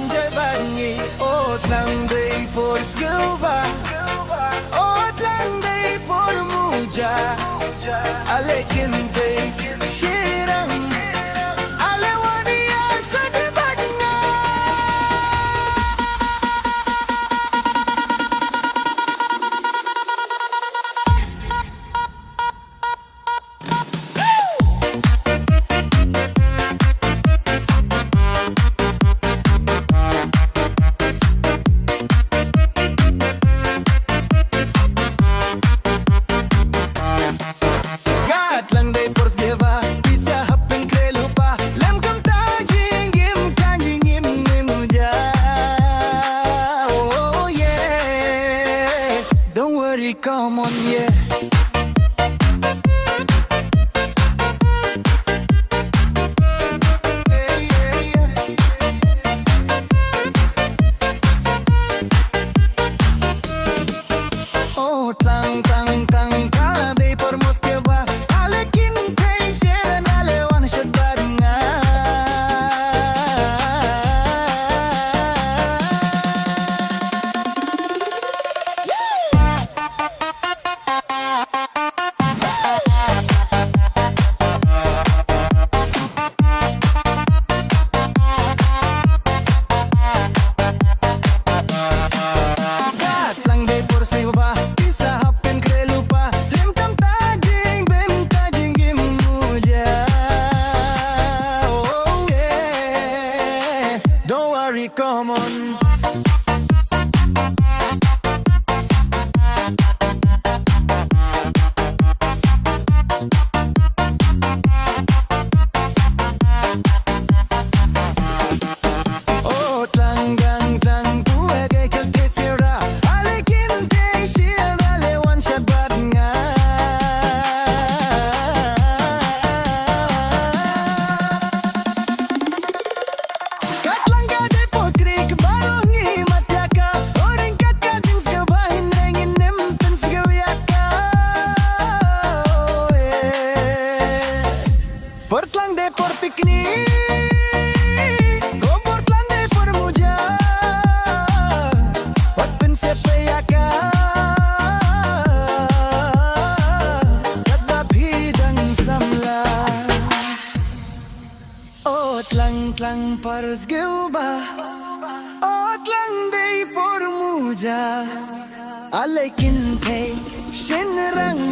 jai bangi. Oh tlang day por sgewbha. Oh tlang day por muja. Alekin day shirang. Ale waniya sadbanga. Come on, yeah. Oh, tlang tlang tlang ka day por sgewbha. Alekin kay sharan alewan shadbad nga. Come on. Oh tlang gang tlang buhay kay kaltesira. Alekin kay shir alewan shadbad nga. Katlang ka day po krik barongi matyaka. Oring kat ka jing sgewbha hinrengin nimpen sgewyaka. Oh yes. Por tlang day por piknik. Oh tlang tlang par sgewbha. Oh tlang day por muja. Alekin thay shin rang